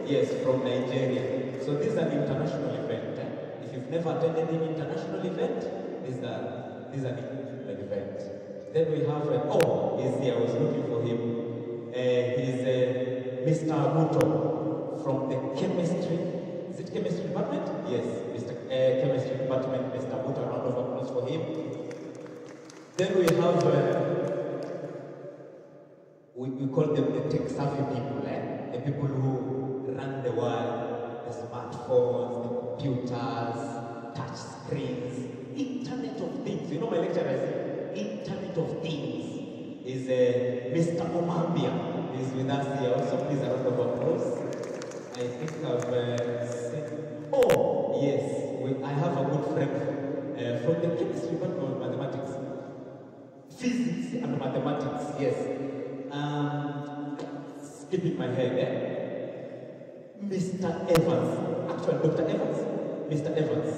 Yes, from Nigeria. So this is an international event. If you've never attended an international event, this is an international event. Then we have, oh, he's here, I was looking for him. He's Mr. Abuto from the chemistry, is it chemistry department? Yes, Mr. Chemistry department, Mr. Abuto, a round of applause for him. Then we have, we call them the tech-savvy people, the people who run the world, the smartphones, the computers, touch screens, Internet of Things. You know my lecturer is Internet of Things is Mr. Omambia. He's with us here also. Please, a round of applause. I think I've seen. Oh, yes. I have a good friend from the chemistry department of mathematics. Physics and mathematics, yes. Skipping my head, Mr. Evans. Actually, Dr. Evans. Mr. Evans.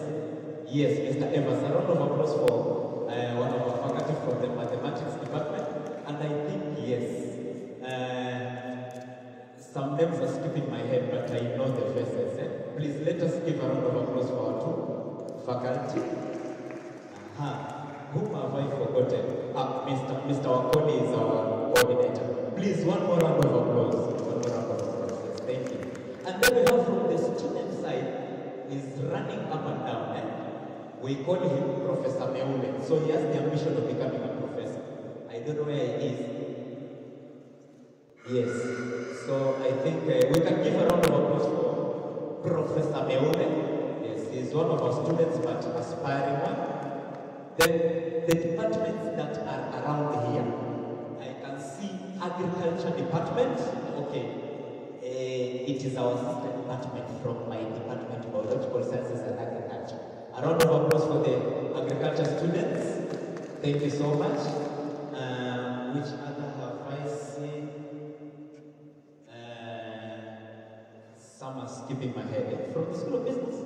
Yes, Mr. Evans. A round of applause for one of our faculty from the mathematics department. And I think, yes, some names are skipping my head, but I know the faces. Please let us give a round of applause for our two faculty. Whom have I forgotten? Mr. Wakoni is our coordinator. Please, one more round of applause. One more round of applause. Yes, thank you. And then we have from the student side, is running up and down. We call him Professor Meule. So he has the ambition of becoming a professor. I don't know where he is. Yes. So I think we can give a round of applause for Professor Meule. Yes, he's one of our students, but aspiring one. Then the departments that are around here, I can see agriculture department. Okay, it is our sister department from my department, biological sciences and agriculture. A round of applause for the agriculture students. Thank you so much. Which other have I seen? Some are skipping my head. From the School of Business?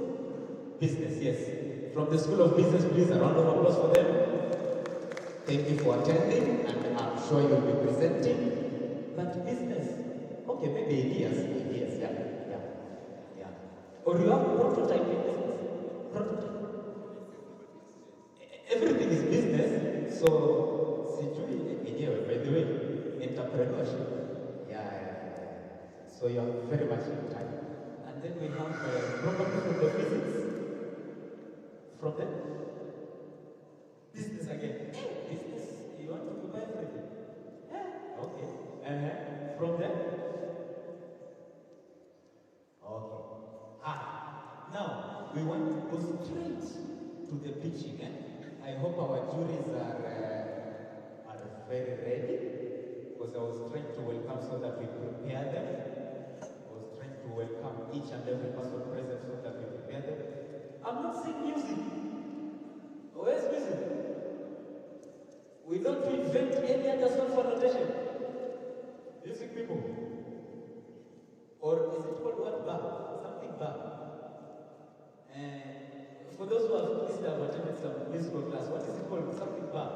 Business, yes. From the School of Business, please, a round of applause for them. Thank you for attending, and I'm sure you'll be presenting. But business, okay, maybe ideas, yeah. Or you have prototype in business? Prototype. Everything is business, so by the way, entrepreneurship. Yeah. So you're very much in time. And then we have probably from the physics. From them? Business again. Business. You want to buy everything? Yeah. Okay. From them? Okay. Now, we want to go straight to the pitching. I hope our juries are very ready, because I was trying to welcome so that we prepare them. I was trying to welcome each and every person present so that we prepare them. I'm not saying music. Where's music? We don't invent any other song for notation. Music people. Or is it called what bar? Something bar. For those who have listened, have attended some musical class, what is it called? Something bar.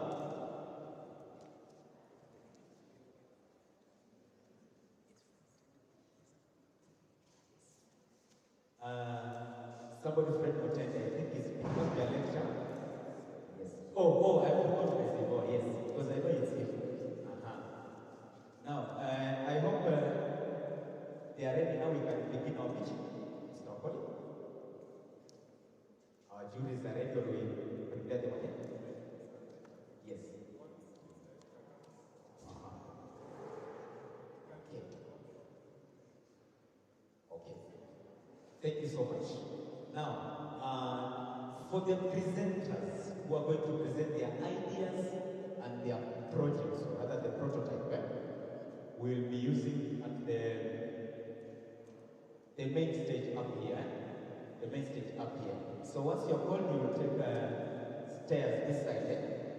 Somebody friend attended, I think it's because their lecture. Yes. Oh, I forgot to say, oh, yes, because I know it's here. Now, I hope they are ready now. We can begin our pitching. Mr. Okoli. Our juries are ready, or we prepare them again? Yes. Okay. Thank you so much. Now, for the presenters who are going to present their ideas and their projects, or rather the prototype, we'll be using at the main stage up here. The main stage up here. So once you're called, you will take stairs this side,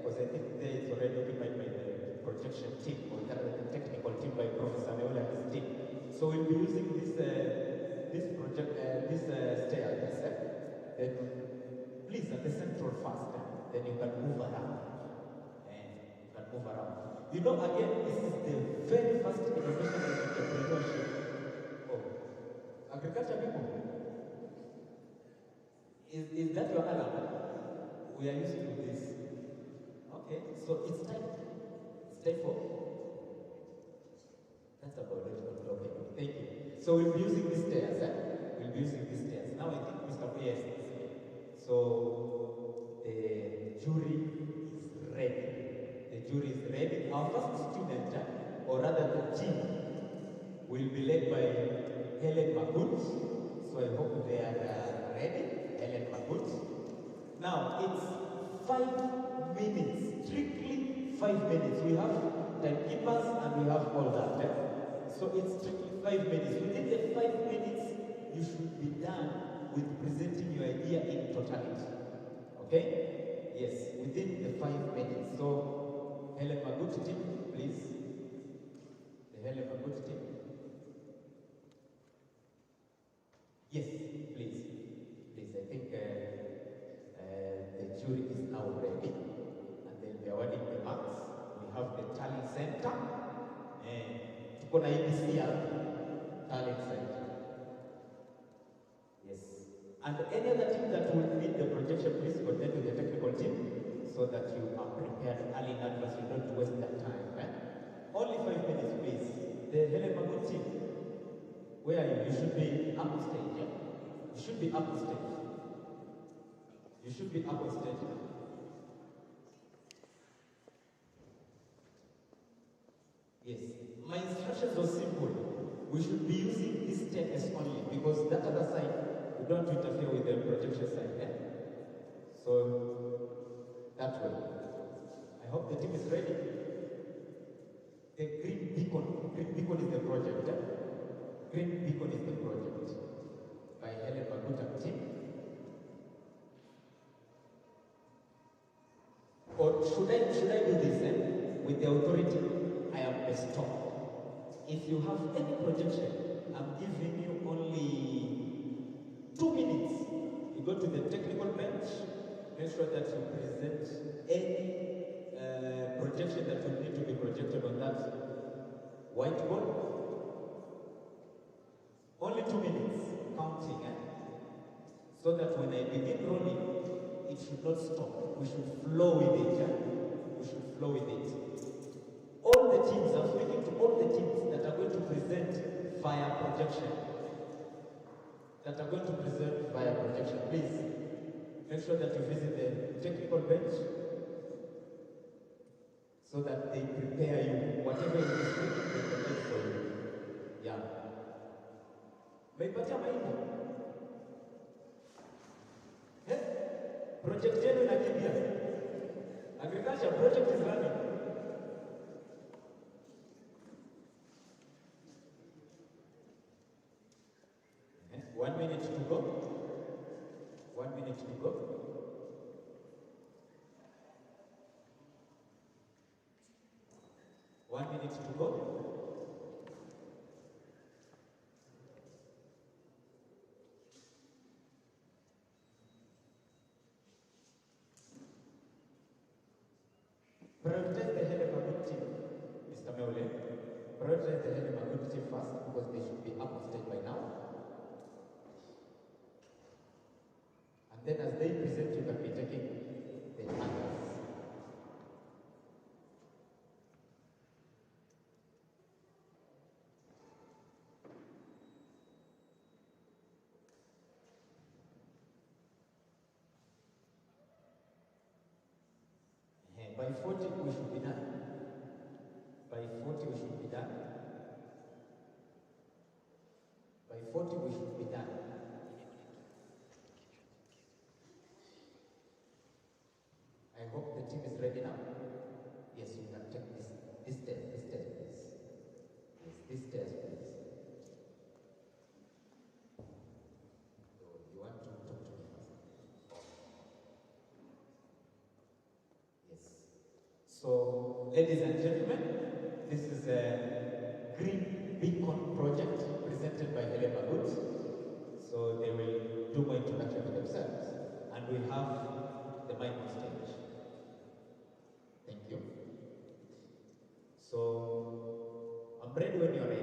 because I think there is already occupied by the projection team, or the technical team by Professor Neola and his team. So we'll be using this stairs. Then please at the central first, then you can move around. You know, again, this is the very first innovation in entrepreneurship. Agriculture people, is that your alarm? We are used to this. Okay, so it's time. It's time for. That's about it. Okay, thank you. So we'll be using these stairs. We'll be using these stairs. Now I think Mr. Yes. So the jury is ready. The jury is ready. Our first student, or rather the team, will be led by Helen Magut. So I hope they are ready. Helen Magut. Now it's 5 minutes, strictly 5 minutes. We have timekeepers and we have all that. So it's strictly 5 minutes. Within the 5 minutes, you should be done with presenting your idea in totality. Okay? Yes, within the 5 minutes. So Helen Magut team, please. The Helen Magut team. Yes, please. Please, I think the jury is now ready, and then they are awarding the marks. We have the talent center, and tuko na EBC talent center. Yes, and any other team that will need the projection, please connect with the technical team so that you are prepared early in advance. You don't waste that time. Only 5 minutes, please. The Helen Magut team, where are you? You should be up stage. You should be up stage. You should be up on stage. Yes. My instructions are simple. We should be using this staircase only because that other side, we don't interfere with the projection side. So, that way. I hope the team is ready. The green beacon is the project. Green beacon is the project by Helen Magut team. Or should I do this with the authority I am bestowed? If you have any projection, I'm giving you only 2 minutes. You go to the technical bench, make sure that you present any projection that will need to be projected on that whiteboard. Only 2 minutes, counting. So that when I begin rolling, it should not stop. We should flow with it. We should flow with it. All the teams, I'm speaking to all the teams that are going to present via projection. Please make sure that you visit the technical bench so that they prepare you. Whatever you speak, they prepare for you. Yeah. Meipatia mahindi. Project yenu inakimbia. Agriculture project is running. One minute to go. 1 minute to go. One minute to go. Prioritize the Helen Magut team, Mr. Meole. Prioritize the Helen Magut team first because they should be up on stage by now. And then as they present, you can be taking the others. By 40, we should be done. By 40, we should be done. By 40, we should be done. I hope the team is ready now. Yes, you can take this stairs, please. Yes, this stairs, please. So you want to talk to me first? Yes. So, ladies and gentlemen, this is a Green Beacon project presented by Helen Magut. So they will do more introduction to themselves. And we have the mic on stage. Thank you. So, I'm ready when you're ready.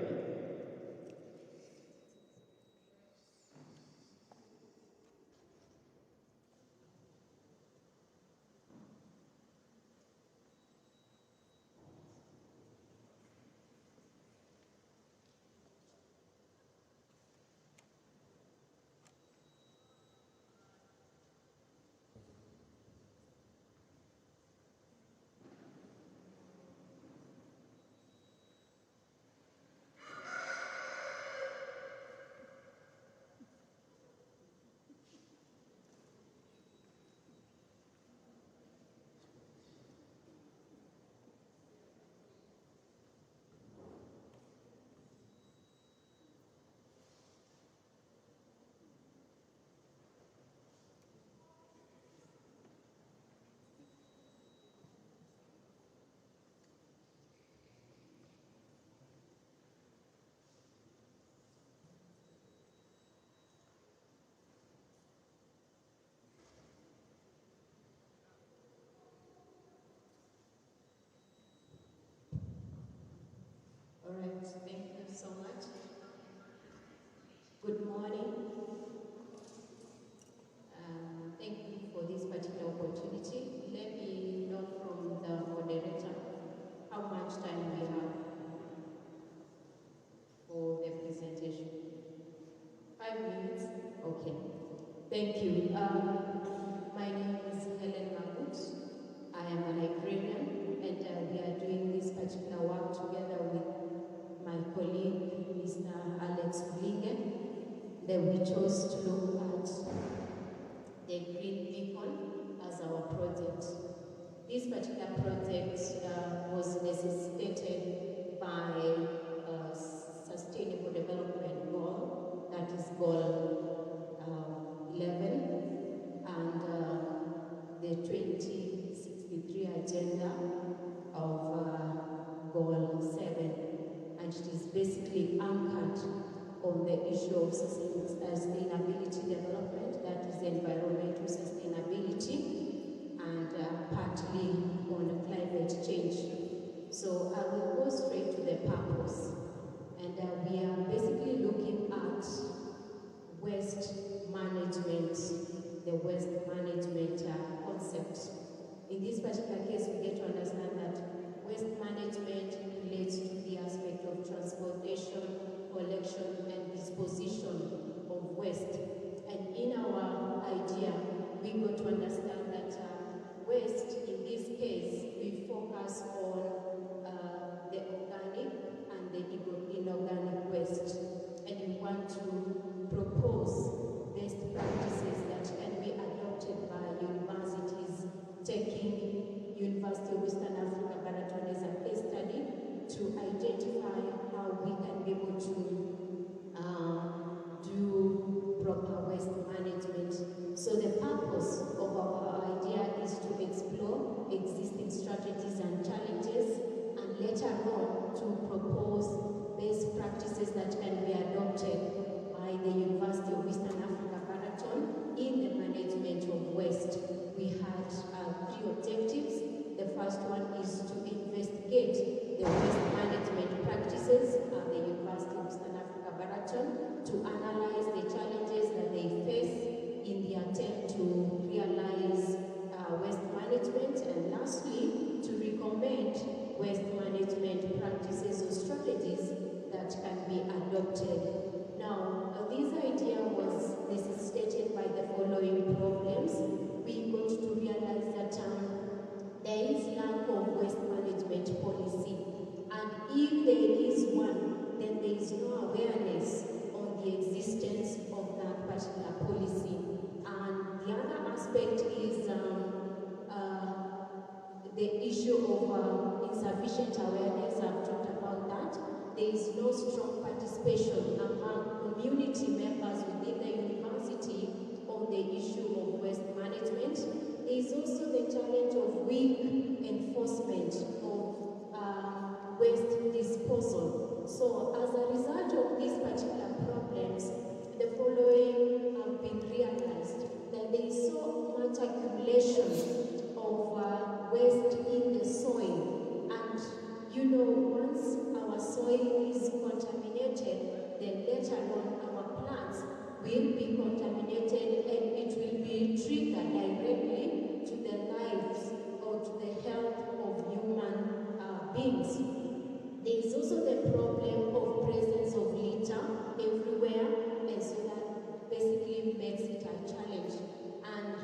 right, thank you so much. Good morning. Thank you for this particular opportunity. Let me know from the moderator how much time we have for the presentation. 5 minutes? Okay. Thank you. My name is Helen Mahmoud. I am a librarian, and we are doing this particular work together with my colleague, Mr. Alex Blinge. Then we chose to look at the Green Beacon as our project. This particular project was necessitated by a Sustainable Development Goal, that is Goal 11, and the 2063 agenda of Goal 7. And it is basically anchored on the issue of sustainability development, that is environmental sustainability, and partly on climate change. So I will go straight to the purpose. And we are basically looking at waste management, the waste management concept. In this particular case, we get to understand that waste management relates to the aspect of transportation, collection, and disposition of waste. And in our idea, we got to understand that waste, in this case, we focus on the organic and the inorganic waste. And we want to propose best practices that can be adopted by universities, taking University of Eastern Africa, Baraton as a case study to identify how we can be able to do proper waste management. So the purpose of our idea is to explore existing strategies and challenges, and later on to propose best practices that can be adopted by the University of Eastern Africa, Baraton, in the management of waste. We had 3 objectives. The first one is to investigate the waste management practices at the University of Eastern Africa, Baraton, to analyze the challenges that they face in the attempt to realize waste management, and lastly, to recommend waste management practices or strategies that can be adopted. Now, this idea was necessitated by the following problems. We got to realize that there is lack of waste management policy, and if there is one, then there is no awareness on the existence of that particular policy. And the other aspect is the issue of insufficient awareness. I've talked about that. There is no strong participation among community members within the university on the issue of waste management. There is also the challenge of weak enforcement of waste disposal. So as a result of these particular problems, the following have been realized: that there is so much accumulation of waste in the soil, and once our soil is contaminated, then later on our plants will be contaminated, and it will be triggered directly to the lives or to the health of human beings. There is also the problem of presence of litter everywhere, and so that basically makes it a challenge. And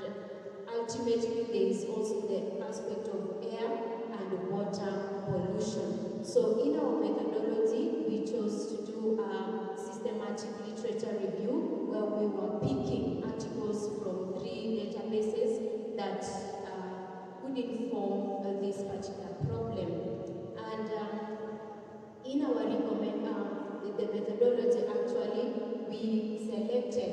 ultimately, there is also the aspect of air and water pollution. So in our methodology, we chose to do a systematic literature review where we were picking articles from 3 databases that could inform this particular problem. And in our the methodology, actually, we selected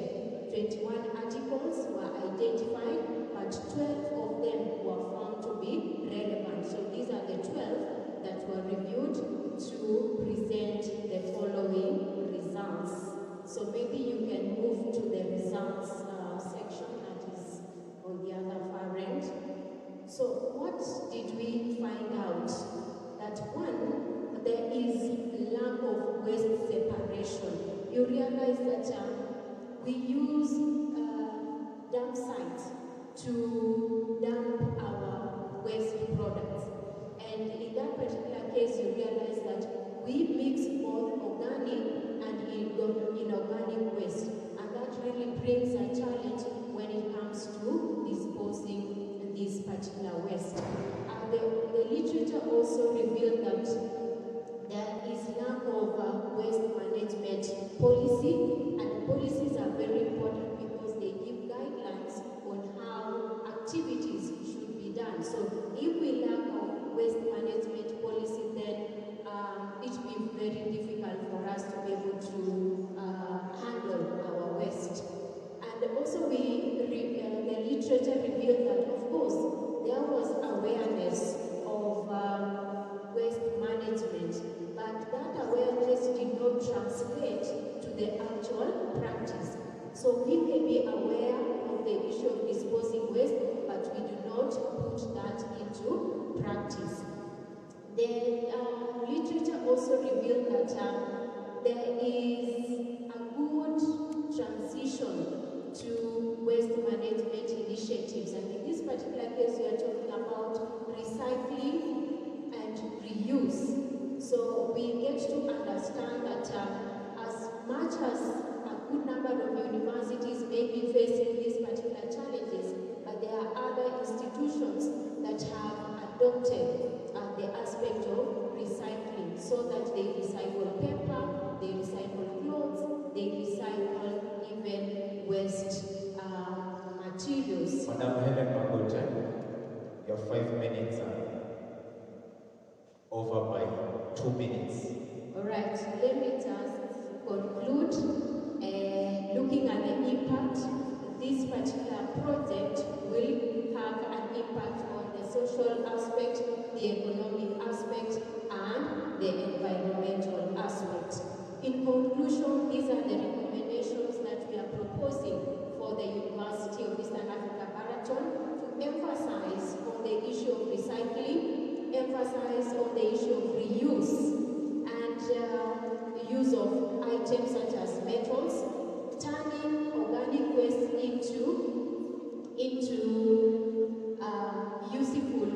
21 articles were identified, but 12 of them were found to be relevant. So these are the 12 that were reviewed to present the following results. So maybe you can move to the results section that is on the other far end. So what did we find out? That one, there is lack of that we use dump sites to dump our waste products. And in that particular case, you realize that we mix both organic and inorganic waste. And that really brings a challenge when it comes to disposing this particular waste. The literature also revealed that there is lack of waste management policy, and policies are very important because they give guidelines on how activities should be done. So if we lack of waste management policy, then it will be very difficult for us to be able to handle our waste. And also the literature revealed that, of course, there was awareness of waste management, but that awareness did not translate to the actual practice. So we may be aware of the issue of disposing waste, but we do not put that into practice. The literature also revealed that there is a good transition to waste management initiatives. And in this particular case, we are talking about recycling and reuse. So we get to understand that as much as a good number of universities may be facing these particular challenges, but there are other institutions that have adopted the aspect of recycling, so that they recycle paper, they recycle clothes, they recycle even waste materials. Madam Helen Magota, your 5 minutes are over by 2 minutes. All right, let me just conclude. Looking at the impact, this particular project will have an impact on the social aspect, the economic aspect, and the environmental aspect. In conclusion, these are the recommendations that we are proposing for the University of Eastern Africa Baraton to emphasize on the issue of recycling, emphasize on the issue of reuse, and the use of items such as metals, turning organic waste into useful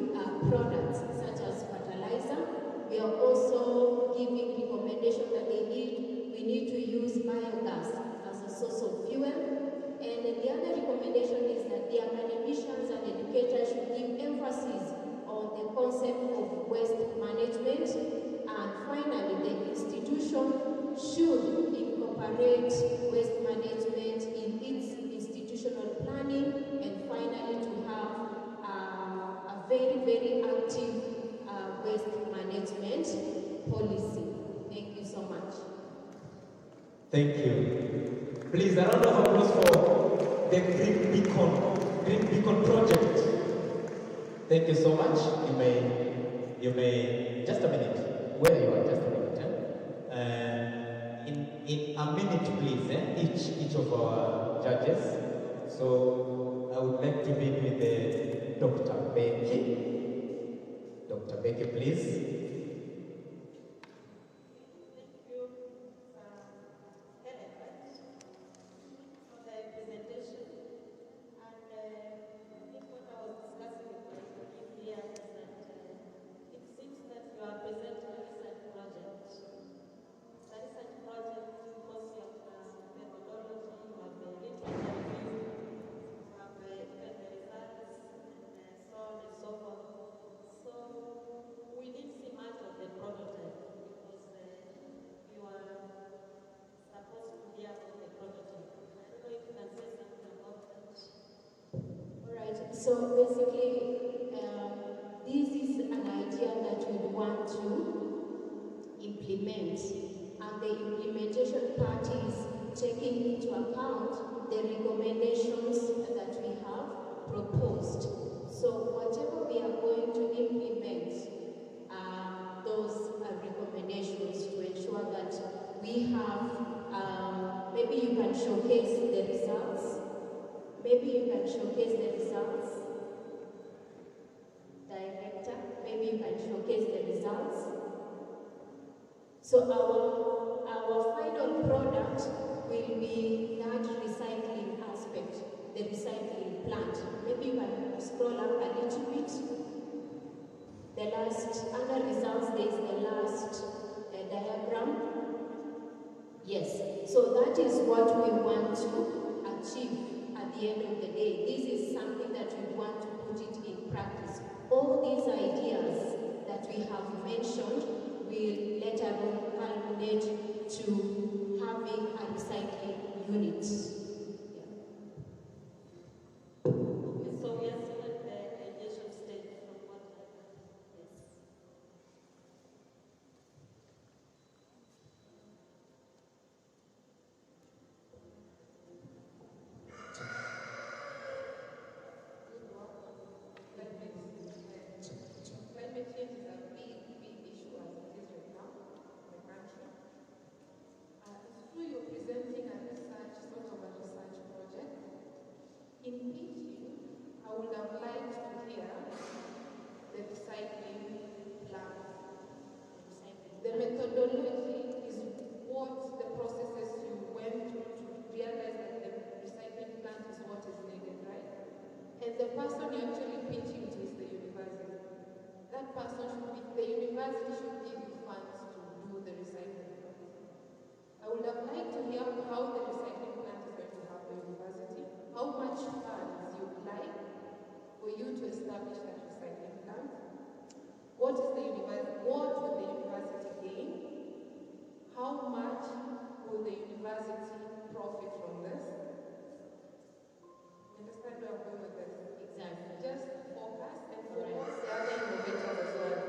products such as fertilizer. We are also giving recommendation that we need to use biogas as a source of fuel. And the other recommendation is that the academicians and educators should give emphasis on the concept of waste management. And finally, the institution should incorporate waste management in its institutional planning, and finally to have a very, very active waste management policy. Thank you so much. Thank you. Please, a round of applause for the Green Beacon project. Thank you so much. You may, just a minute. Where you are, just a minute. In a minute, please, each of our judges. So I would like to begin with Dr. Becky. Dr. Becky, please. So basically, this is an idea that we want to implement, and the implementation part is taking into account the recommendations that we have proposed. So whatever we are going to implement, those recommendations to ensure that we have, maybe you can showcase the results. Maybe you can showcase the results. Director, maybe you can showcase the results. So our final product will be that recycling aspect, the recycling plant. Maybe you can scroll up a little bit. The last, under results, there is the last diagram. Yes, so that is what we want to achieve at the end of the day. This is something that we want to put it in practice. All these ideas that we have mentioned will later on culminate to having a recycling unit. So we are still at the ideation stage from what yes. Climate change is a big issue as it is right now in the country. It's true you're presenting a research, sort of a research project. In pitching, I would have liked to hear the recycling plan. The methodology is what the processes you went through to realize that the recycling plant is what is needed, right? And the person you're actually pitching to is the university. That person should be, the university should give you funds to do the recycling plant. I would have liked to hear how the recycling plant is going to help the university, how much funds you'd like for you to establish that recycling plant. What will the university gain? How much will the university profit from this? You understand where I'm going with this? Exactly. Just focus and focus the other innovators as well.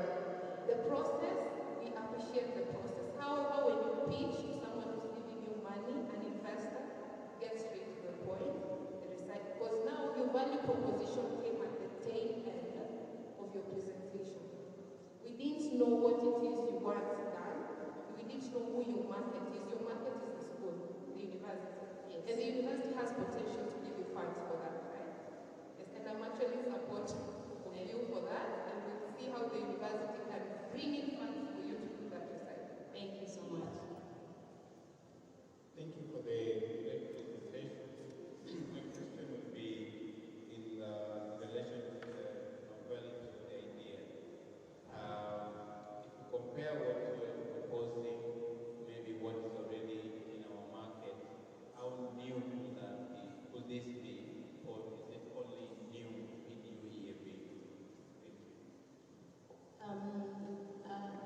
The process, we appreciate the process. How when you pitch to someone who's giving you money, an investor, get straight to the point, the recycle. Because now your value proposition came at the tail end of your presentation. We didn't know what it is you want done. We didn't know who your market is. Your market is the school, the university. Yes. And the university has potential to give you funds for that, right? Yes, and I'm actually supportive of you for that, and we'll see how the university can bring in funds for you to do that recycling. Thank you so much. Thank you for the great presentation. My question would be in relation to the novelty of the idea. If you compare what you're proposing, maybe what is already in our market, how new could that be? Could this be? Or is it only new in new year being? Thank you.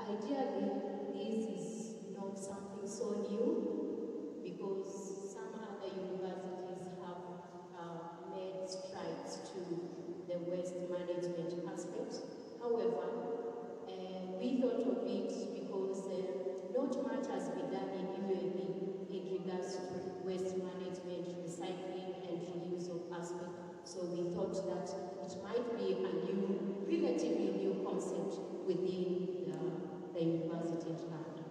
Ideally, this is not something so new because some other universities have made strides to the waste management aspect. However, we thought of it because not much has been done in UAB in regards to waste management, recycling, and reusal aspect. So we thought that it might be a new, relatively new concept within the university at large.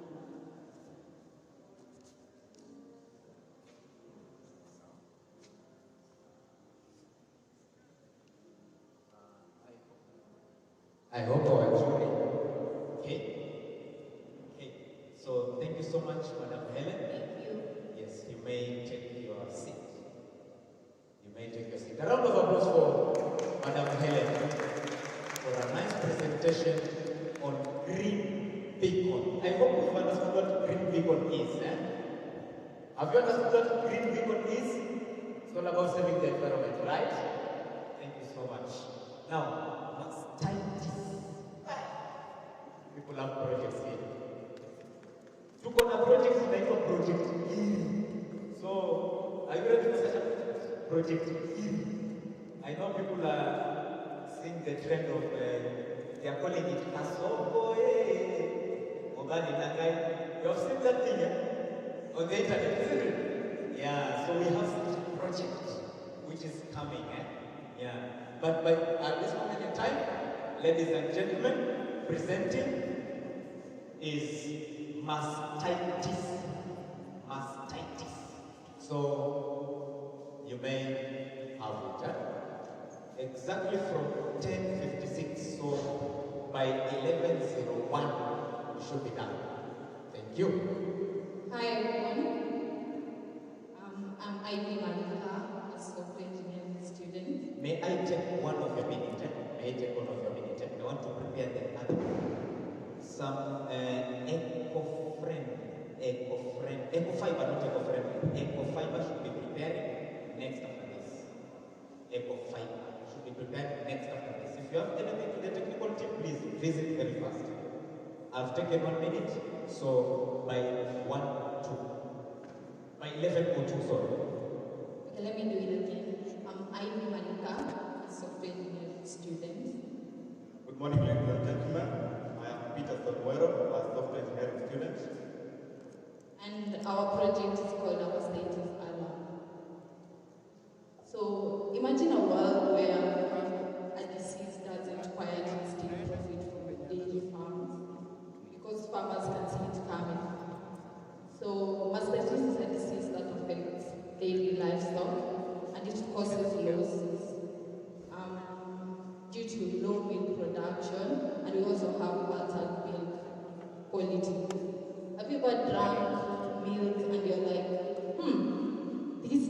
I hope our jury. Okay. Okay. So thank you so much, Madam Helen. Thank you. Yes, you may take your seat. You may take your seat. A round of applause for Madam Helen for a nice presentation on green beacon. I hope you've understood what green beacon is. Have you understood what green beacon is? It's all about saving the environment, right? Thank you so much. Now, mastitis. People have projects here. Took on a project like a project E. So, are you ready for such a project E? I know people are seeing the trend of, they are calling it Kasoko, Ogani Nagai. You have seen that thing on the internet, isn't it? Yeah, so we have such a project which is coming. Yeah, but at this moment in time, ladies and gentlemen, presenting is mastitis. Mastitis. So you may have it exactly from 10:56. So by 11:01, you should be done. Thank you. Hi everyone. Ivy Malika, a software engineering student. May I take one of your minutes? May I take one of your minutes? I want to prepare the other some eco-fiber, not eco-friendly. Eco-fiber should be prepared next after this. Eco-fiber should be prepared next after this. If you have anything to the technical team, please visit very fast. I've taken 1 minute, so by 11:02, sorry. Okay, let me do it again. I'm Ivy Malika, a software engineering student. Good morning, ladies and gentlemen. I am Peter Solmuero, a software engineering student. And our project is called Our State is Allah. So imagine a world where a disease doesn't quietly steal profit from dairy farms because farmers can see it coming. So mastitis is a disease that affects dairy livestock and it causes losses due to low milk production, and we also have altered milk quality. Have you ever drank milk and you're like, this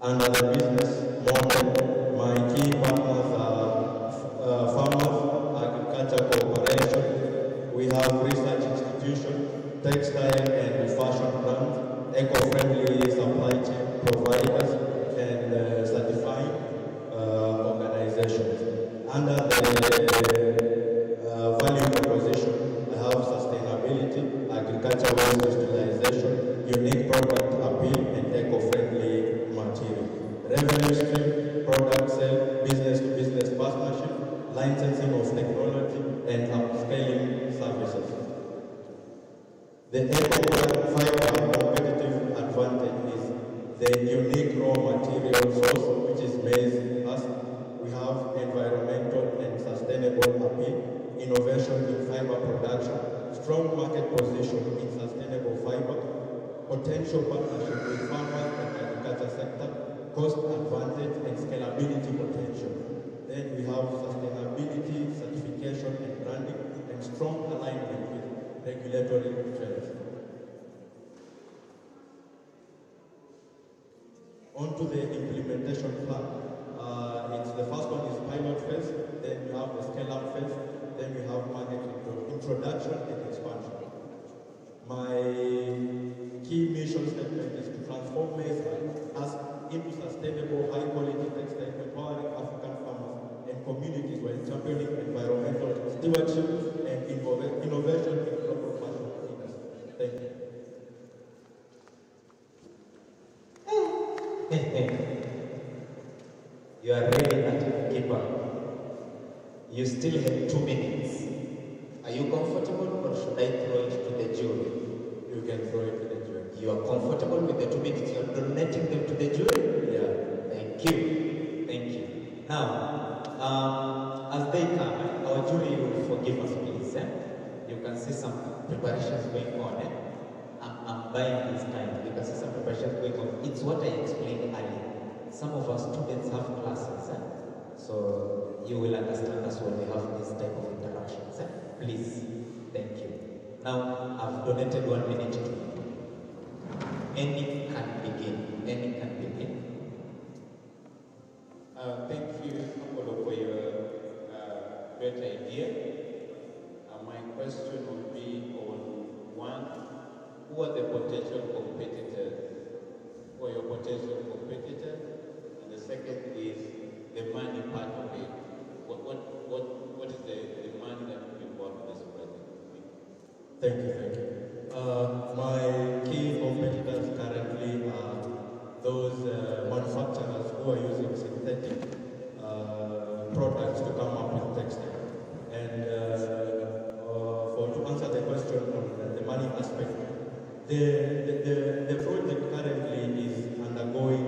Under the business model, my key partners are farmers, agriculture cooperation. We have research institutions, textile and fashion brands, eco-friendly supply chain providers, and certifying organizations. Under the value proposition, I have sustainability, agriculture waste utilization, unique product appeal, and eco-friendly material. Revenue stream, product sale, business-to-business partnership, licensing of technology, and upscaling services. The eco-fiber competitive advantage is the unique raw material source, which is maize husk. We have environmental and sustainable appeal, innovation in fiber production, strong market position in sustainable fiber, potential partnership with farmers and agriculture sector, cost advantage and scalability potential. Then we have sustainability, certification and branding, and strong alignment with regulatory trends. On to the implementation plan. The first one is pilot phase, then we have the scale-up phase, then we have market introduction and expansion. My key mission statement is to transform maize husk into sustainable, high-quality textile, empowering African farmers and communities while championing environmental stewardship and innovation in global fashion industry. Thank you. You are ready at keeper. You still have 2 minutes. Are you comfortable or should I throw it to the jury? You can throw it to the jury. You are comfortable with the 2 minutes. You are donating them to the jury? Yeah. Thank you. Thank you. Now, as they come, our jury will forgive us, please. You can see some preparations going on. I'm buying this time. You can see some preparations going on. It's what I explained earlier. Some of our students have classes, so you will understand us when we have this type of interactions. Please, thank you. Now, I've donated 1 minute to you. Any can begin. Any can begin. Thank you, Apollo, for your great idea. My question would be on one, who are the potential competitors? Who are your potential competitors? And the second is the money part of it. What is the money that will be involved in this project? Thank you. My key competitors currently are those manufacturers who are using synthetic products to come up with textile. And to answer the question on the money aspect, the project currently is undergoing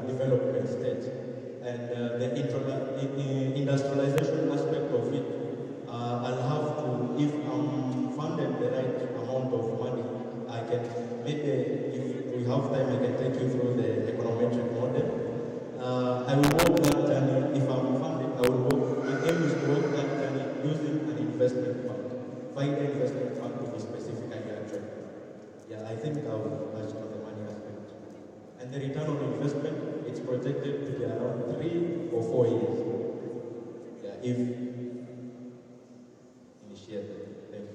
development stage, and the industrialization aspect of it, I'll have to, if I'm funded the right amount of money, I can maybe, if we have time, I can take you through the econometric model. I will walk that journey. If I'm funded, I will walk. My aim is to walk that journey using an investment fund. Find an investment fund to be specifically addressed. Yeah, I think I'll touch on the money aspect. And the return on investment, it's projected to be around 3 or 4 years. Yeah, if initiated. Thank you.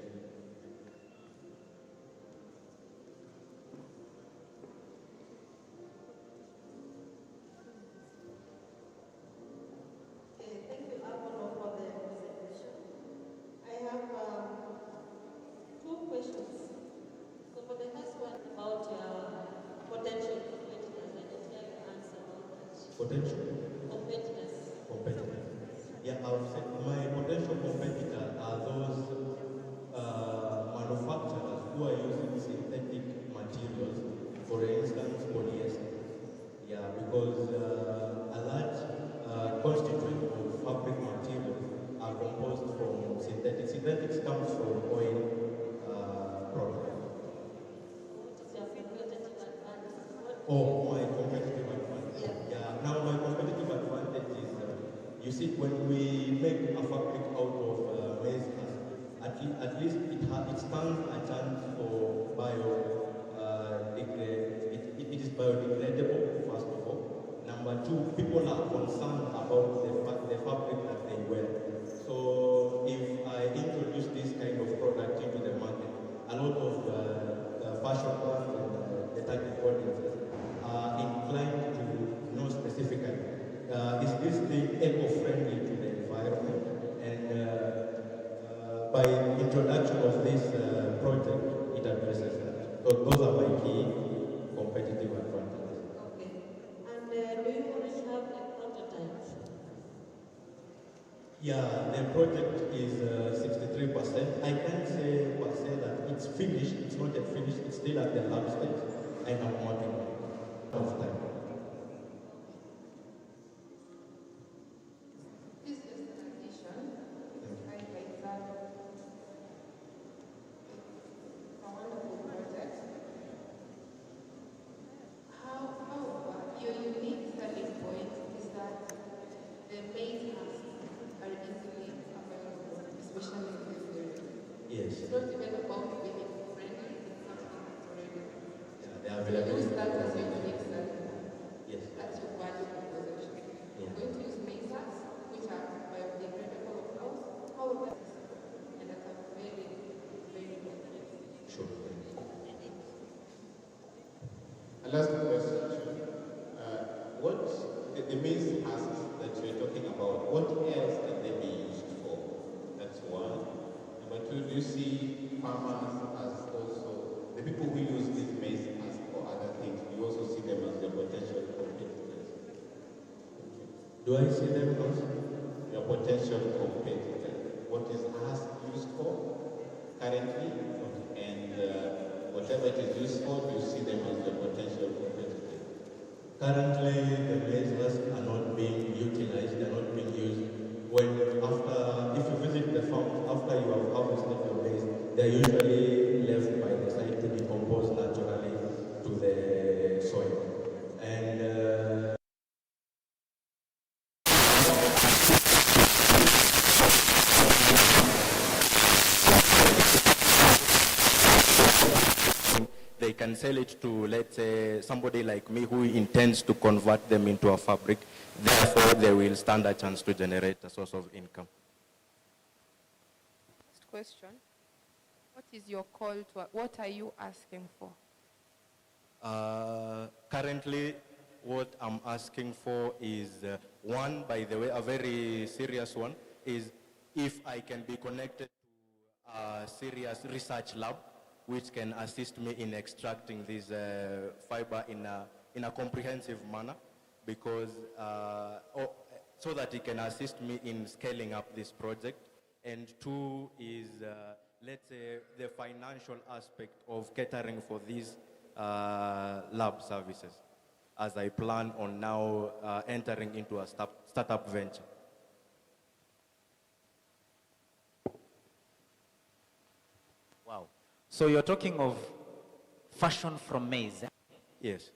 Thank you, Apollo, for the presentation. I have 2 questions. So for the first one about your potential competitors, I didn't hear your answer about that. Potential? Competitors. Competitor. Yeah, I've said my potential competitor are those manufacturers who are using synthetic materials, for instance, polyester. Yeah, because a large constituent of fabric materials are composed from synthetics. Synthetics comes from oil products. What is your competitive advantage? Oh, my competitive advantage. Yeah. Yeah. Now my competitive advantage is, you see, when we make a fabric out of maize husk, at least it stands a chance for it is biodegradable, first of all. by introduction of this project, it addresses that. So those are my key competitive advantages. Okay. And do you already have a prototype? Yeah, the project is 63%. I can't say per se that it's finished. It's not yet finished. It's still at the lab stage, and I'm working on it of time. This is an addition. Highlights that a wonderful project. However, your unique selling point is that the main tasks are easily available, especially in this area. Yes. It's not even about being friendly, it's something that's already. Yeah, they are So available. use that as your unique selling point. Yes. That's your value proposition. Yeah. I'm going to use masons, which are biodegradable of course, however, and that are very, very good. Sure. A last question. What the main tasks that you're talking about, what else can they be used for? That's one. Number two, do you see farmers as also the people who use these maize tasks for other things? Do you also see them as your potential competitors? Do I see them as? Your potential competitors. What is asked used for currently, and whatever it is used for, do you see them as your potential competitors? Currently, the maize husks are not being utilized, they are not being used. If you visit the farm, after you have harvested your maize, they are usually left by the side to decompose naturally to the soil. And they can sell it to, let's say, somebody like me who intends to convert them into a fabric. Therefore, they will stand a chance to generate a source of income. Next question. What is your call to, what are you asking for? Currently, what I'm asking for is, one, by the way, a very serious one, is if I can be connected to a serious research lab, which can assist me in extracting this fiber in a comprehensive manner, because so that it can assist me in scaling up this project. And two is, let's say, the financial aspect of catering for these lab services, as I plan on now entering into a startup venture. Wow. So you're talking of fashion from maize. Eh? Yes.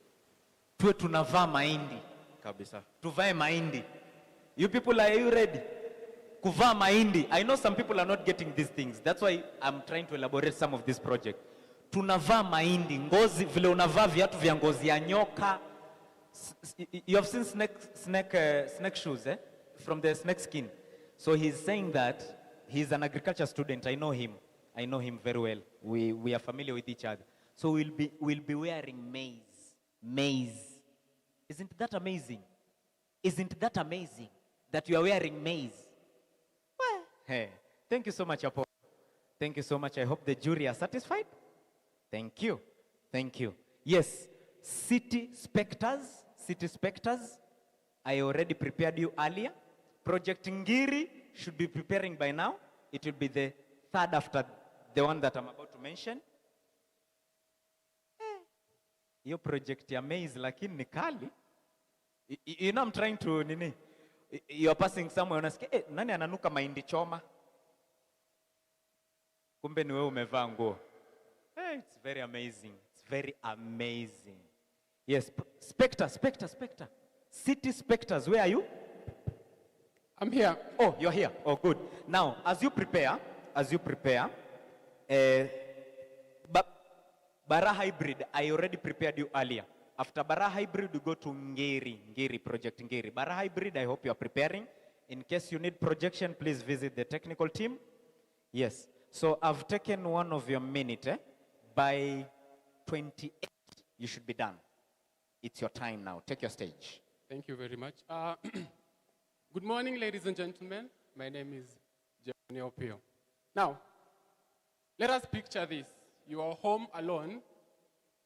Tuwe tunavaa mahindi. Kabisa. Tuvae mahindi. You people, are you ready? Kuvaa mahindi. I know some people are not getting these things. That's why I'm trying to elaborate some of this project. Tunavaa mahindi. Ngozi, vile unavaa viatu vya ngozi ya nyoka. You have seen snake shoes, eh? From the snake skin. So he's saying that he's an agriculture student. I know him. I know him very well. We are familiar with each other. So we'll be wearing maize. Maize. Isn't that amazing? Isn't that amazing that you are wearing maize? Well, hey, thank you so much, Apo. Thank you so much. I hope the jury are satisfied. Thank you. Thank you. Yes, city specters. I already prepared you earlier. Project Ngiri should be preparing by now. It will be the third after the one that I'm about to mention. Your project ya maize lakini ni kali. You know I'm trying to nini. You're passing somewhere unasikia nani ananuka mahindi choma? Kumbe ni wewe umevaa nguo. It's very amazing. It's very amazing. Yes, Spectre. City specters, where are you? I'm here. Oh, you're here. Oh, good. Now, as you prepare, Bara Hybrid, I already prepared you earlier. After Bara Hybrid, we go to Ngiri, Project Ngiri. Bara Hybrid, I hope you are preparing. In case you need projection, please visit the technical team. Yes. So I've taken one of your minutes. By 28, you should be done. It's your time now. Take your stage. Thank you very much. Good morning, ladies and gentlemen. My name is Jeremy Opio. Now, let us picture this. You are home alone.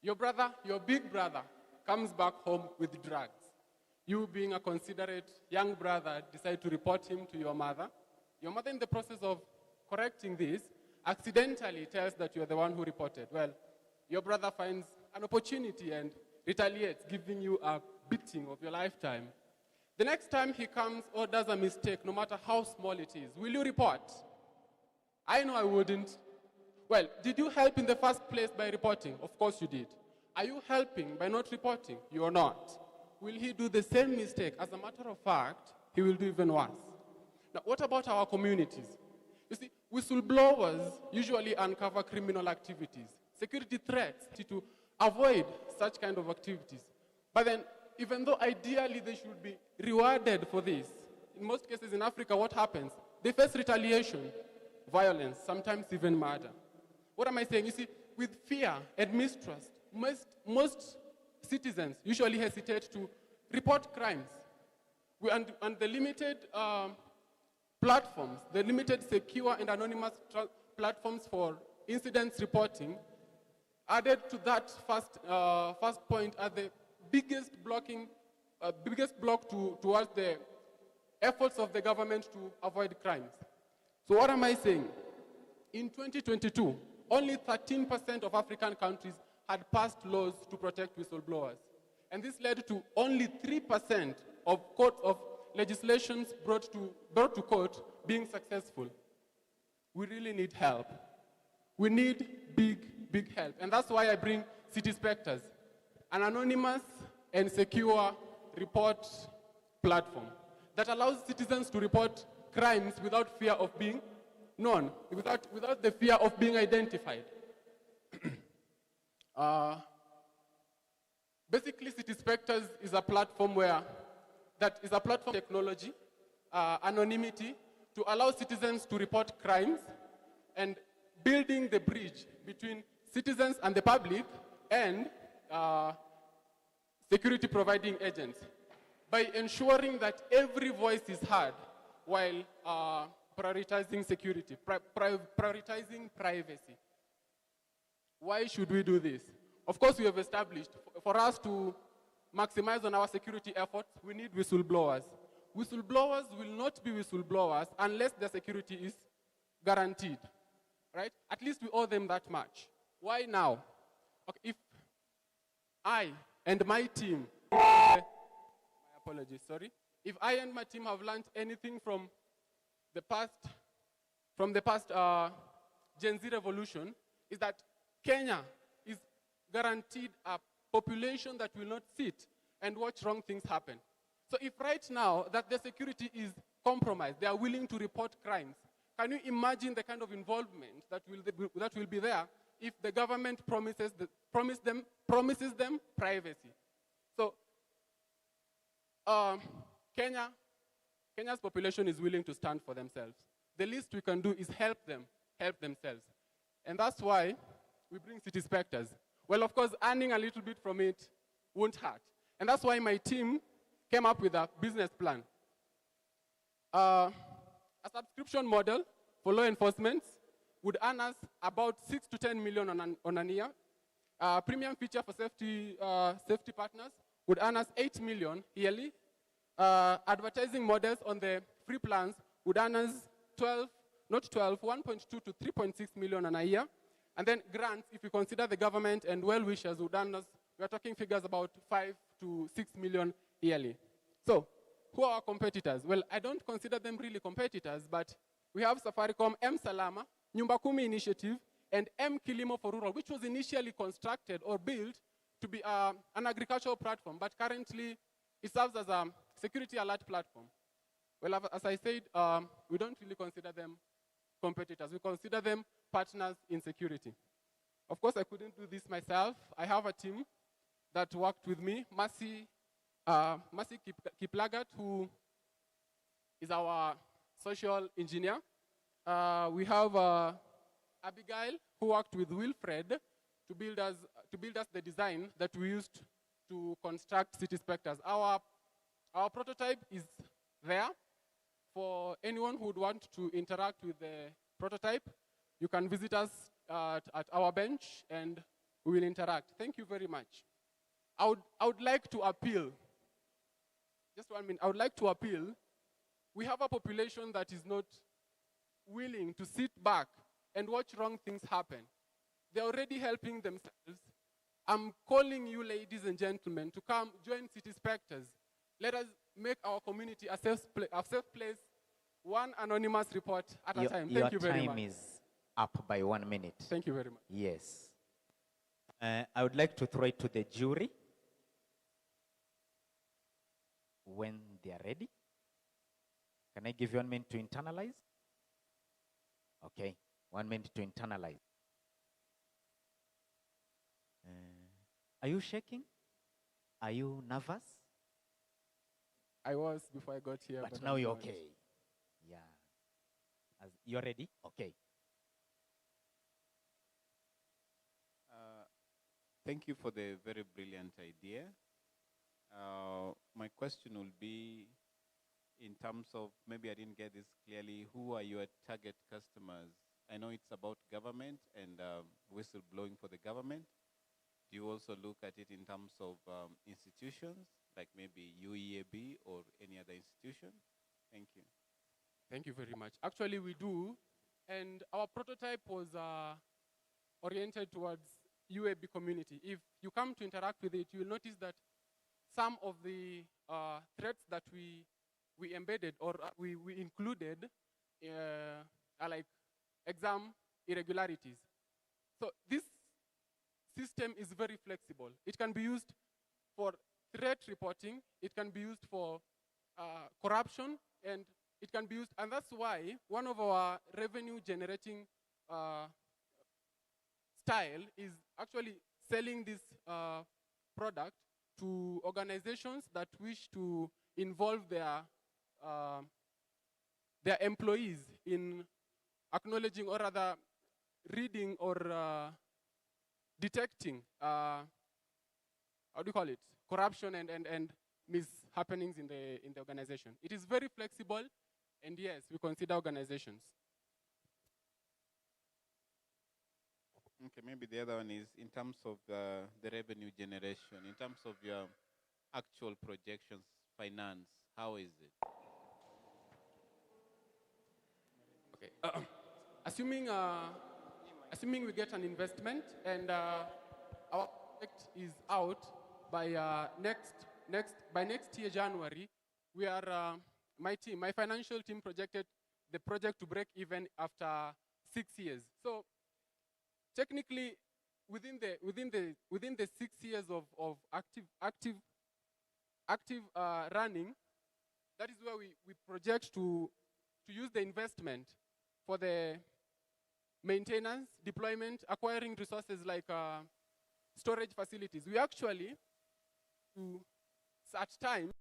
Your brother, your big brother, comes back home with drugs. You, being a considerate young brother, decide to report him to your mother. Your mother, in the process of correcting this, accidentally tells that you are the one who reported. Well, your brother finds an opportunity and retaliates, giving you a beating of your lifetime. The next time he comes or does a mistake, no matter how small it is, will you report? I know I wouldn't. Well, did you help in the first place by reporting? Of course you did. Are you helping by not reporting? You are not. Will he do the same mistake? As a matter of fact, he will do even worse. Now, what about our communities? You see, whistleblowers usually uncover criminal activities, security threats to avoid such kind of activities. But then, even though ideally they should be rewarded for this, in most cases in Africa, what happens? They face retaliation, violence, sometimes even murder. What am I saying? You see, with fear and mistrust, most citizens usually hesitate to report crimes. And the limited platforms, the limited secure and anonymous platforms for incidents reporting, added to that first point are the biggest block towards the efforts of the government to avoid crimes. So what am I saying? In 2022, only 13% of African countries had passed laws to protect whistleblowers. And this led to only 3% of legislations brought to court being successful. We really need help. We need big help. And that's why I bring City Specters, an anonymous and secure report platform that allows citizens to report crimes without fear of being known, without the fear of being identified. Basically, City Specters is a platform technology, anonymity, to allow citizens to report crimes and building the bridge between citizens and the public and security providing agents by ensuring that every voice is heard while prioritizing security, prioritizing privacy. Why should we do this? Of course, we have established, for us to maximize on our security efforts, we need whistleblowers. Whistleblowers will not be whistleblowers unless their security is guaranteed, right? At least we owe them that much. Why now? Okay, if I and my team, my apologies, sorry. If I and my team have learned anything from the past Gen Z revolution, is that Kenya is guaranteed a population that will not sit and watch wrong things happen. So if right now that their security is compromised, they are willing to report crimes, can you imagine the kind of involvement that will be there if the government promises them privacy? So Kenya's population is willing to stand for themselves. The least we can do is help them help themselves. And that's why we bring City Specters. Well, of course, earning a little bit from it won't hurt. And that's why my team came up with a business plan. A subscription model for law enforcement would earn us about 6 to 10 million on a year. Premium feature for safety partners would earn us 8 million yearly. Advertising models on the free plans would earn us 1.2 to 3.6 million on a year. And then grants, if you consider the government and well-wishers, would earn us, we're talking figures about 5 to 6 million yearly. So, who are our competitors? Well, I don't consider them really competitors, but we have Safaricom, M Salama, Nyumba Kumi Initiative, and M Kilimo for Rural, which was initially constructed or built to be an agricultural platform, but currently it serves as a security alert platform. Well, as I said, we don't really consider them competitors. We consider them partners in security. Of course, I couldn't do this myself. I have a team that worked with me, Mercy Kiplagat, who is our social engineer. We have Abigail, who worked with Wilfred to build us the design that we used to construct City Specters. Our prototype is there for anyone who would want to interact with the prototype, you can visit us at our bench and we will interact. Thank you very much. I would like to appeal, just 1 minute, I would like to appeal. We have a population that is not willing to sit back and watch wrong things happen. They're already helping themselves. I'm calling you, ladies and gentlemen, to come join City Specters. Let us make our community a safe place, one anonymous report at a time. Thank you very much. Your time is up by 1 minute. Thank you very much. Yes. I would like to throw it to the jury when they are ready. Can I give you 1 minute to internalize? Okay, 1 minute to internalize. Are you shaking? Are you nervous? I was before I got here. But now you're okay. Yeah. You're ready? Okay. Thank you for the very brilliant idea. My question will be in terms of, maybe I didn't get this clearly, who are your target customers? I know it's about government and whistleblowing for the government. Do you also look at it in terms of institutions, like maybe UEAB or any other institution? Thank you. Thank you very much. Actually, we do. And our prototype was oriented towards UAB community. If you come to interact with it, you'll notice that some of the threats that we embedded or we included are like exam irregularities. So this system is very flexible. It can be used for threat reporting, it can be used for corruption, and it can be used, and that's why one of our revenue generating style is actually selling this product to organizations that wish to involve their employees in acknowledging or rather reading or detecting, how do you call it, corruption and mishappenings in the organization. It is very flexible, and yes, we consider organizations. Okay, maybe the other one is in terms of the revenue generation, in terms of your actual projections, finance, how is it? Okay. Assuming we get an investment and our project is out by next year January, we are my financial team projected the project to break even after 6 years. So technically, within the 6 years of active running, that is where we project to use the investment for the maintenance, deployment, acquiring resources like storage facilities. We actually, at times,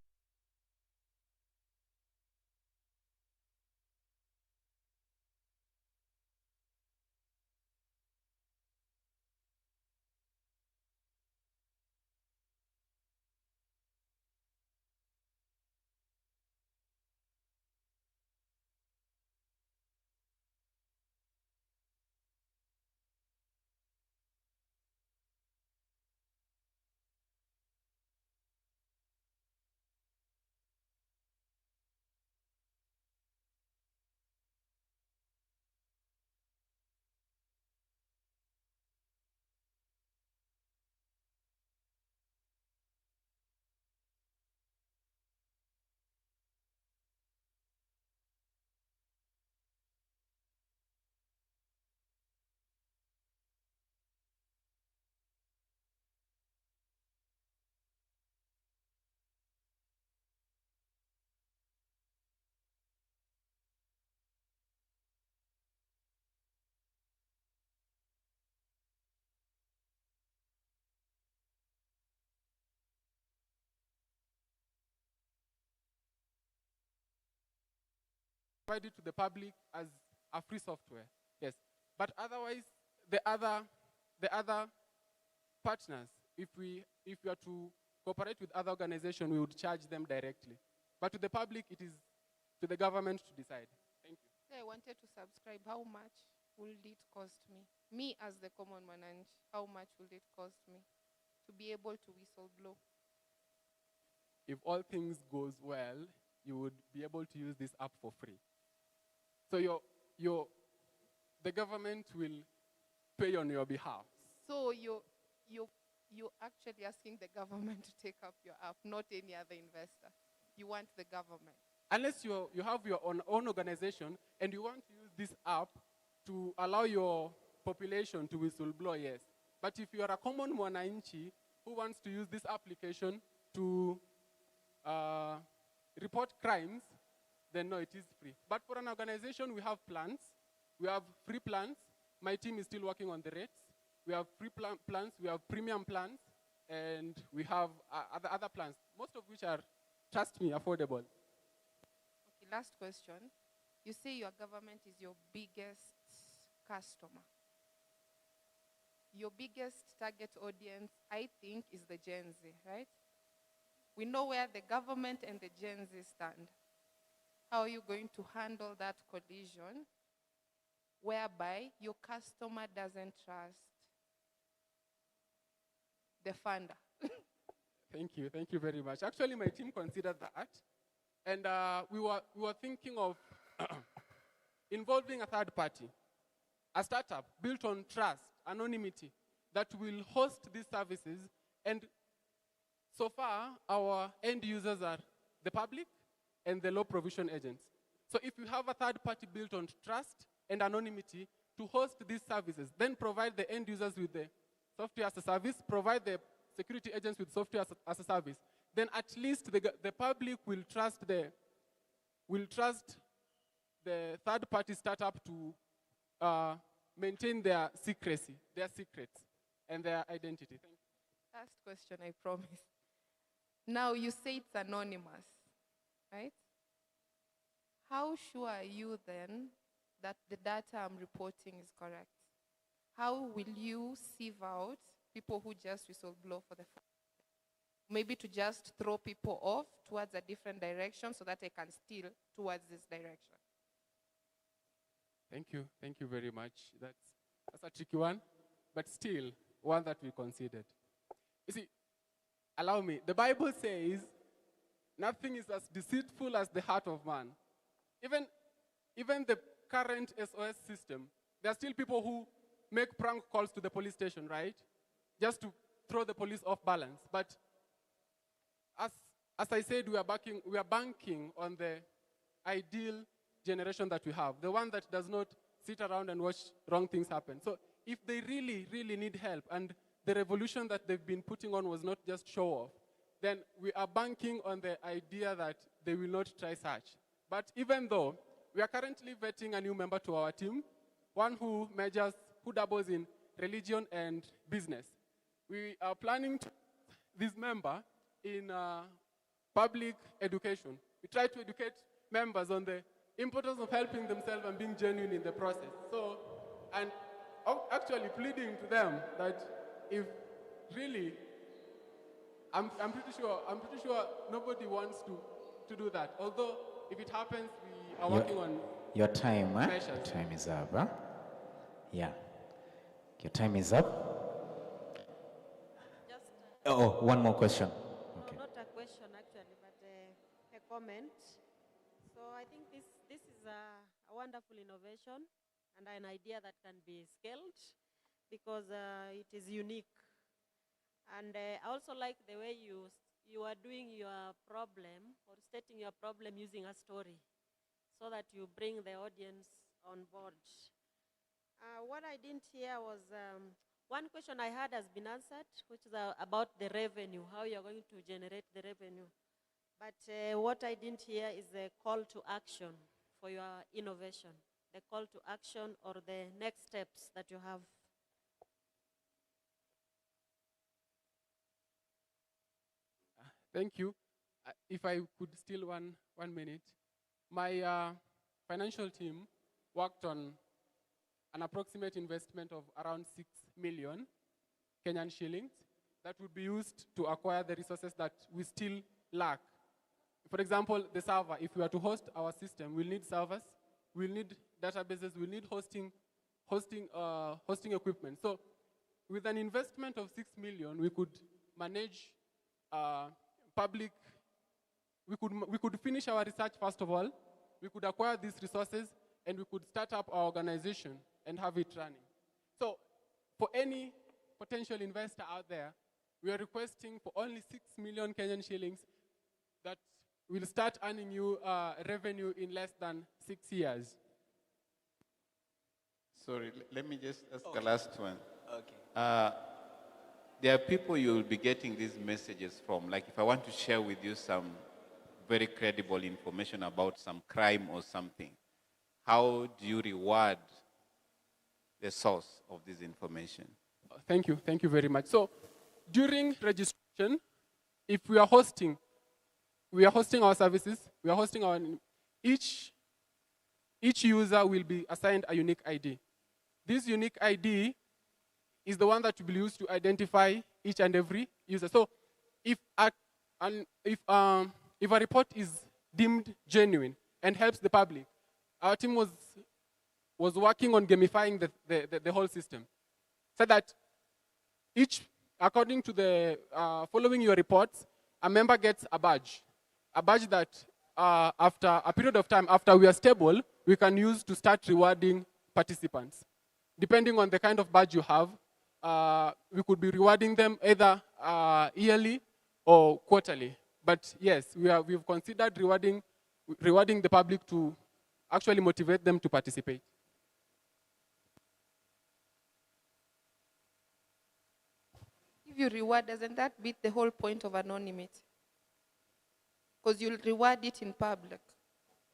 provide it to the public as a free software. Yes, but otherwise, the other partners, if we are to cooperate with other organizations, we would charge them directly. But to the public, it is to the government to decide. Thank you. Say I wanted to subscribe, how much will it cost me? Me as the common man, how much will it cost me to be able to whistleblow? If all things goes well, you would be able to use this app for free. So the government will pay on your behalf. So you're actually asking the government to take up your app, not any other investor. You want the government. Unless you have your own organization and you want to use this app to allow your population to whistleblow, yes. But if you are a common mwananchi who wants to use this application to report crimes, then no, it is free. But for an organization, we have plans. We have free plans. My team is still working on the rates. We have free plans, we have premium plans, and we have other plans, most of which are, trust me, affordable. Okay, last question. You say your government is your biggest customer. Your biggest target audience, I think, is the Gen Z, right? We know where the government and the Gen Z stand. How are you going to handle that collision whereby your customer doesn't trust the funder? Thank you very much. Actually, my team considered that, and we were thinking of involving a third party, a startup built on trust, anonymity, that will host these services. And so far, our end users are the public and the law provision agents. So if you have a third party built on trust and anonymity to host these services, then provide the end users with the software as a service, provide the security agents with software as a service, then at least the public will trust the third-party startup to maintain their secrecy, their secrets, and their identity. Thank you. Last question, I promise. Now you say it's anonymous, right? How sure are you then that the data I'm reporting is correct? How will you sieve out people who just whistleblow for the fun? Maybe to just throw people off towards a different direction so that I can steal towards this direction. Thank you very much. That's a tricky one, but still one that we considered. You see, allow me, the Bible says nothing is as deceitful as the heart of man. Even the current SOS system, there are still people who make prank calls to the police station, right? Just to throw the police off balance. But as I said, we are banking on the ideal generation that we have, the one that does not sit around and watch wrong things happen. So if they really, really need help, and the revolution that they've been putting on was not just show off, then we are banking on the idea that they will not try such. But even though we are currently vetting a new member to our team, one who dabbles in religion and business. We are planning to this member in public education. We try to educate members on the importance of helping themselves and being genuine in the process. So, and actually pleading to them that if really, I'm pretty sure nobody wants to do that. Although if it happens, we are working on your time. Measures. Your time is up. Huh? Yeah, your time is up. Just One more question. Okay. not a question actually, but a comment. So I think this is a wonderful innovation and an idea that can be scaled because it is unique. And I also like the way you are doing your problem or stating your problem using a story so that you bring the audience on board. What I didn't hear was one question I had has been answered, which is about the revenue, how you're going to generate the revenue. But what I didn't hear is the call to action for your innovation, the call to action or the next steps that you have. Thank you. If I could steal one minute. My financial team worked on an approximate investment of around 6 million Kenyan shillings that would be used to acquire the resources that we still lack. For example, the server. If we are to host our system, we'll need servers, we'll need databases, we'll need hosting equipment. So with an investment of 6 million, we could manage public, we could finish our research first of all, we could acquire these resources, and we could start up our organization and have it running. So for any potential investor out there, we are requesting for only 6 million Kenyan shillings that will start earning you revenue in less than 6 years. Sorry, let me just ask the last one. Okay. There are people you will be getting these messages from. Like if I want to share with you some very credible information about some crime or something, how do you reward the source of this information? Thank you very much. So during registration, if we are hosting our services, we are hosting our, each user will be assigned a unique ID. This unique ID is the one that will be used to identify each and every user. So if a report is deemed genuine and helps the public, our team was working on gamifying the whole system, so that according to the following your reports, a member gets a badge that after a period of time, after we are stable, we can use to start rewarding participants. Depending on the kind of badge you have, we could be rewarding them either yearly or quarterly. But yes, we've considered rewarding the public to actually motivate them to participate. If you reward, doesn't that beat the whole point of anonymity? Because you'll reward it in public.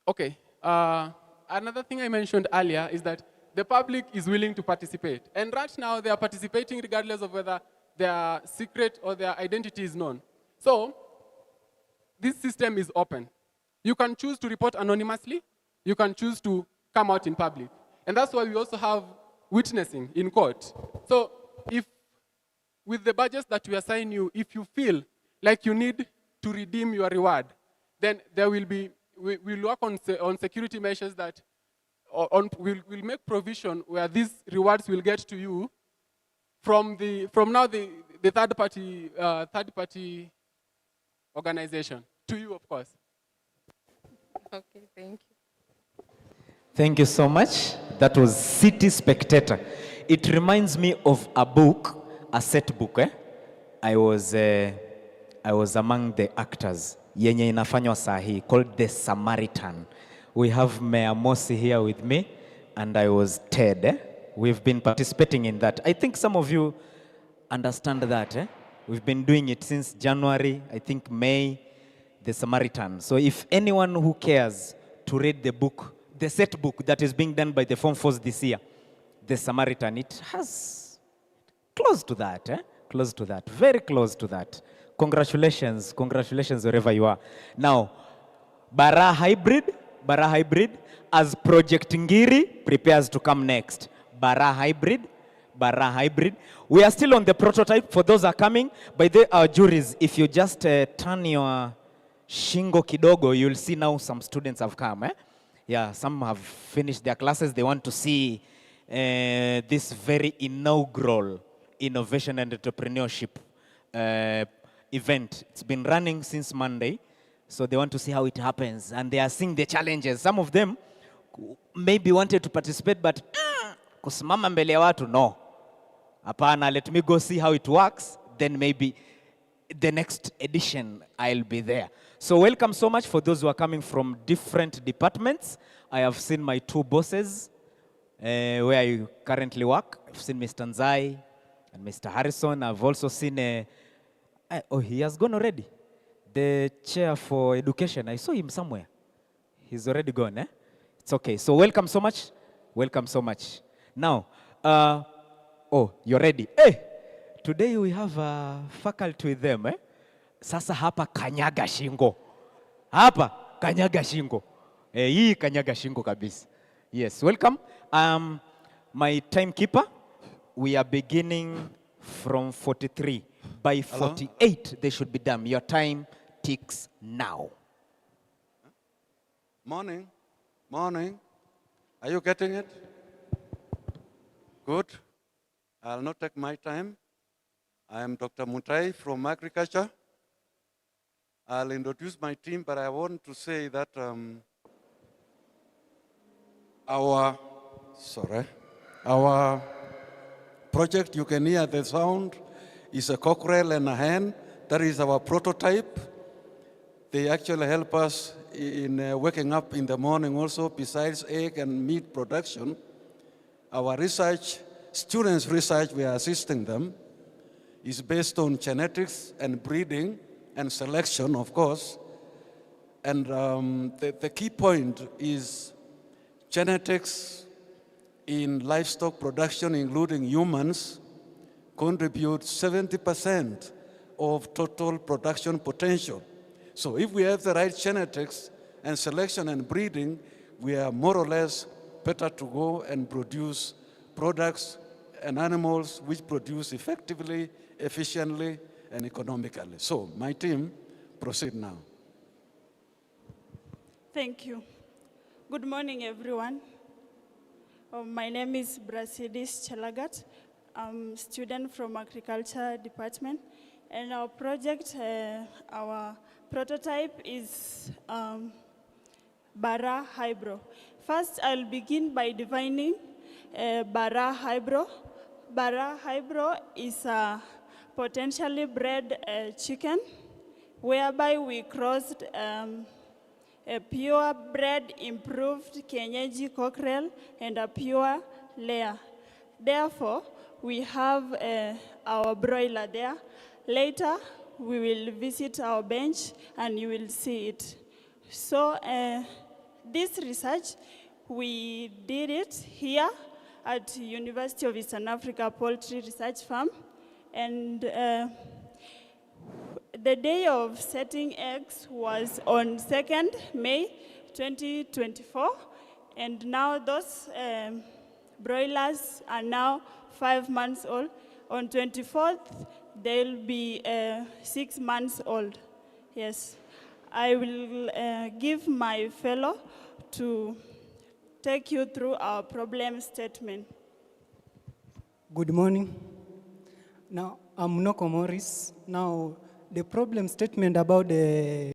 Okay. Another thing I mentioned earlier is that the public is willing to participate. And right now, they are participating regardless of whether their secret or their identity is known. So this system is open. You can choose to report anonymously. You can choose to come out in public. And that's why we also have witnessing in court. So if, with the badges that we assign you, if you feel like you need to redeem your reward, then there will be, we'll work on security measures that we'll make provision where these rewards will get to you from now the third party organization to you, of course. Okay, thank you. Thank you so much. That was City Spectator. It reminds me of a book, a set book. I was among the actors yenye inafanywa sahi called The Samaritan. We have Mayor Mosi here with me, and I was Ted. We've been participating in that. I think some of you understand that. We've been doing it since January, I think May, The Samaritan. So if anyone who cares to read the book, the set book that is being done by the Form 4s this year, The Samaritan, it has close to that, close to that, very close to that. Congratulations wherever you are. Now, Bara Hybrid, as Project Ngiri prepares to come next. Bara Hybrid. We are still on the prototype for those are coming. By the our juries, if you just turn your shingo kidogo, you'll see now some students have come. Yeah, some have finished their classes. They want to see this very inaugural innovation and entrepreneurship event. It's been running since Monday. So they want to see how it happens, and they are seeing the challenges. Some of them maybe wanted to participate, but kusimama mbele ya watu, no. Hapana, let me go see how it works, then maybe the next edition I'll be there. So welcome so much for those who are coming from different departments. I have seen my two bosses where I currently work. I've seen Mr. Nzai and Mr. Harrison. I've also seen, oh, he has gone already. The chair for education, I saw him somewhere. He's already gone, eh? It's okay. So welcome so much. Welcome so much. Now, oh, you're ready. Hey, today we have a faculty with them, eh? Sasa hapa kanyaga shingo. Hapa kanyaga shingo. Hii kanyaga shingo kabisa. Yes, welcome. My timekeeper, we are beginning from 43. By 48, they should be done. Your time ticks now. Morning. Are you getting it? Good. I'll not take my time. I am Dr. Mutai from Agriculture. I'll introduce my team, but I want to say that our project, you can hear the sound, is a cockerel and a hen. That is our prototype. They actually help us in waking up in the morning also, besides egg and meat production. Our research, students' research, we are assisting them, is based on genetics and breeding and selection, of course. And the key point is genetics in livestock production, including humans, contribute 70% of total production potential. So if we have the right genetics and selection and breeding, we are more or less better to go and produce products and animals which produce effectively, efficiently, and economically. So my team, proceed now. Thank you. Good morning, everyone. My name is Brasidis Chelagat. I'm a student from Agriculture Department. And our project, our prototype is Bara Hybro. First, I'll begin by defining Bara Hybro. Bara Hybro is a potentially bred chicken, whereby we crossed a pure-bred improved Kienyeji cockerel and a pure layer. Therefore, we have our broiler there. Later, we will visit our bench and you will see it. So this research, we did it here at University of Eastern Africa Poultry Research Farm. And the day of setting eggs was on 2nd May 2024. And now those broilers are now 5 months old. On 24th, they'll be 6 months old. Yes. I will give my fellow to take you through our problem statement. Good morning. Now, I'm Noko Morris. Now, the problem statement about the